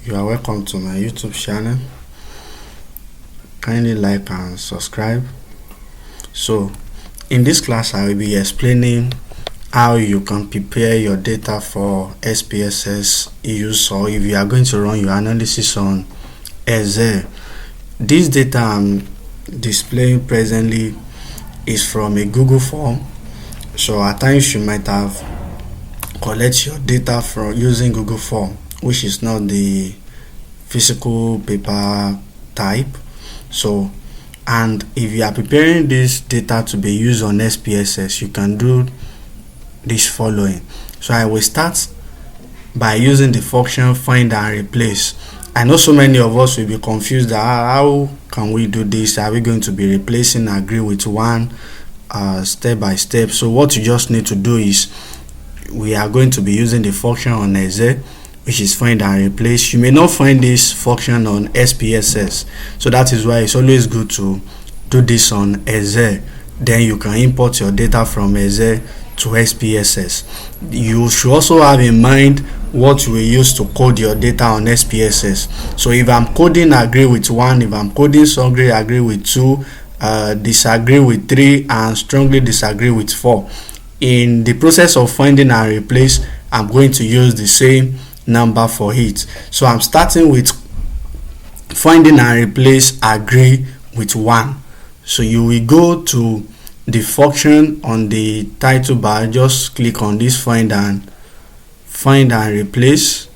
You are welcome to my YouTube channel. Kindly like and subscribe. So in this class I will be explaining how you can prepare your data for SPSS use, or if you are going to run your analysis on Excel. This data I'm displaying presently is from a Google form, so at times you might have collect your data from using Google form, which is not the physical paper type. So, and if you are preparing this data to be used on SPSS, you can do this following. So I will start by using the function find and replace. I know so many of us will be confused that how can we do this? Are we going to be replacing agree with one step by step? So what you just need to do is, we are going to be using the function on Excel, which is find and replace. You may not find this function on SPSS, so that is why it's always good to do this on Excel. Then you can import your data from Excel to SPSS. You should also have in mind what you will use to code your data on SPSS. So if I'm coding agree with 1, if I'm coding strongly agree with 2, disagree with 3, and strongly disagree with 4, in the process of finding and replace, I'm going to use the same number for it. So I'm starting with finding and replace agree with 1. So you will go to the function on the title bar, just click on this find and replace.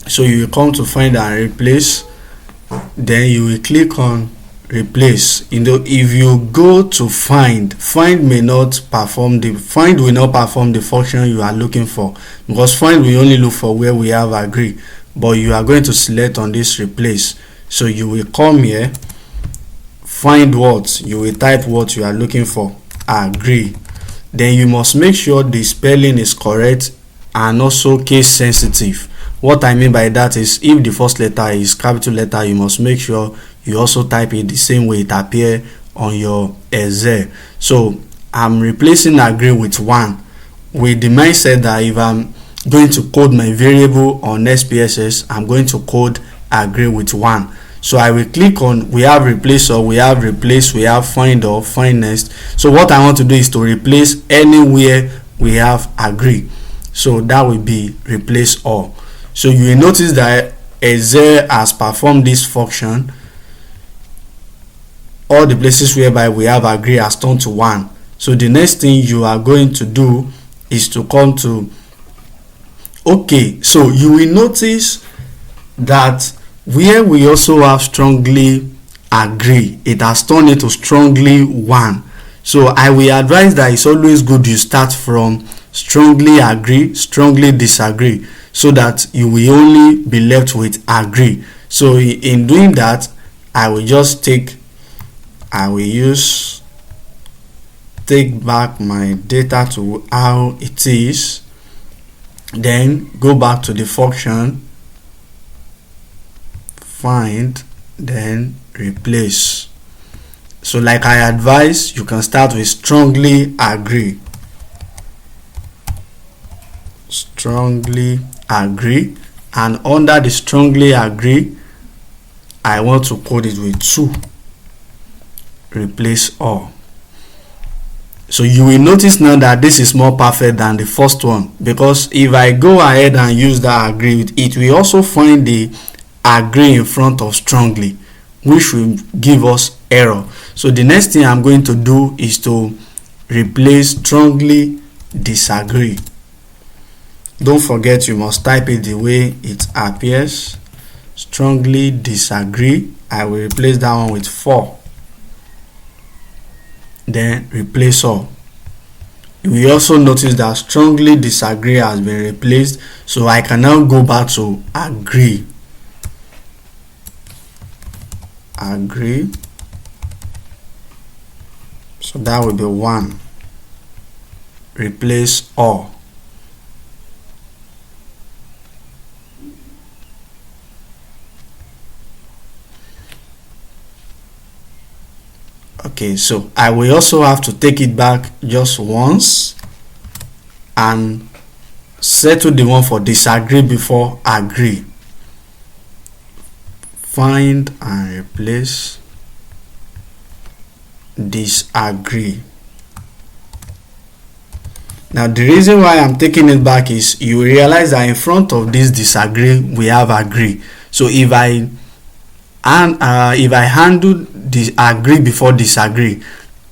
So you will come to find and replace, then you will click on replace. If you go to find will not perform the function you are looking for, because find will only look for where we have agree, but you are going to select on this replace. So you will come here, find what you will type what you are looking for, agree. Then you must make sure the spelling is correct and also case sensitive. What I mean by that is, if the first letter is capital letter, you must make sure you also type it the same way it appears on your Excel. So I'm replacing agree with 1 with the mindset that if I'm going to code my variable on SPSS, I'm going to code agree with 1. So I will click on we have replace, or we have replace, we have find, or find next. So what I want to do is to replace anywhere we have agree. So that will be replace all. So you will notice that Excel has performed this function. All the places whereby we have agree has turned to 1. So the next thing you are going to do is to come to OK. So you will notice that where we also have strongly agree, it has turned into strongly 1. So I will advise that it's always good you start from strongly agree, strongly disagree, so that you will only be left with agree. So in doing that, I will take back my data to how it is, then go back to the function find, then replace. So like I advise, you can start with strongly agree, and under the strongly agree, I want to code it with 2, replace all. So you will notice now that this is more perfect than the first one, because if I go ahead and use that agree, it will also find the agree in front of strongly, which will give us error. So the next thing I'm going to do is to replace strongly disagree. Don't forget, you must type it the way it appears, strongly disagree. I will replace that one with 4, then replace all. You will also notice that strongly disagree has been replaced, so I can now go back to agree. So that will be 1, replace all. Okay, so I will also have to take it back just once and settle the one for disagree before agree. Find and replace disagree. Now the reason why I'm taking it back is you realize that in front of this disagree we have agree. So if I handle the agree before disagree,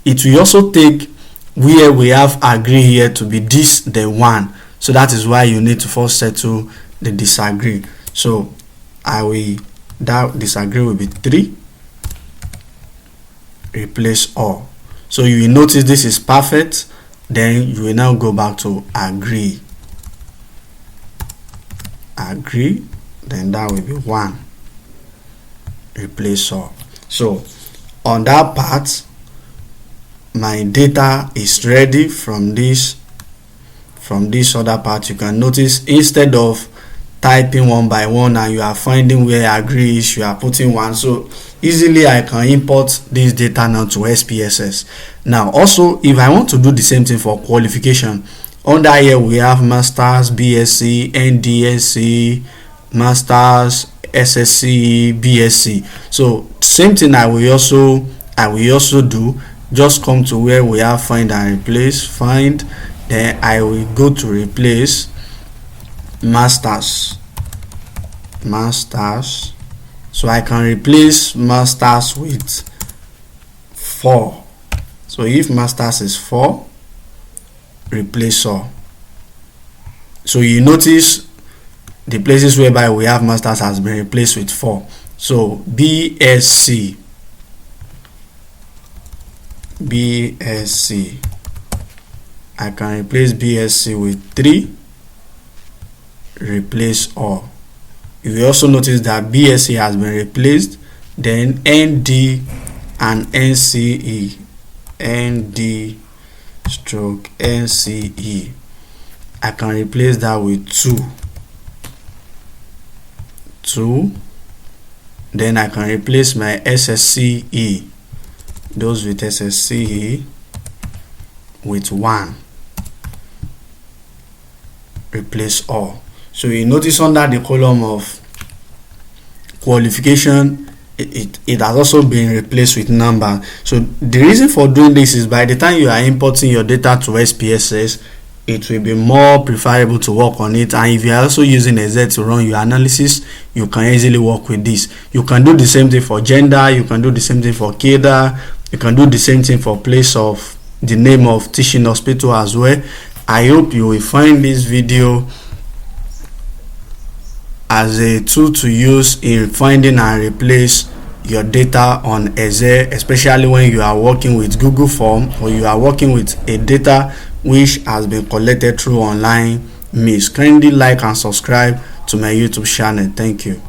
it will also take where we have agree here to be this the one. So that is why you need to first settle the disagree. So that disagree will be 3, replace all. So you will notice this is perfect. Then you will now go back to agree, then that will be 1, replace all. So on that part, my data is ready. From this other part, you can notice instead of typing one by one and you are finding where agree is, you are putting 1. So easily I can import this data now to SPSS. Now also, if I want to do the same thing for qualification, under here we have masters, BSc, NDSc, masters, SSc, BSc. So same thing I will also do. Just come to where we have find and replace. Find, then I will go to replace masters. So I can replace masters with 4. So if masters is 4, replace all. So you notice the places whereby we have masters has been replaced with 4. So BSc, I can replace BSc with 3, replace all. You will also notice that BSc has been replaced. Then ND and NCE, ND stroke NCE, I can replace that with 2. Then I can replace my SSCE, those with SSCE, with 1, replace all. So you notice under the column of qualification, it has also been replaced with number. So the reason for doing this is by the time you are importing your data to SPSS, it will be more preferable to work on it. And if you are also using Excel to run your analysis, you can easily work with this. You can do the same thing for gender, you can do the same thing for CADA, you can do the same thing for place of the name of teaching hospital as well. I hope you will find this video as a tool to use in finding and replace your data on Excel, especially when you are working with Google Form or you are working with a data which has been collected through online means. Kindly like and subscribe to my YouTube channel. Thank you.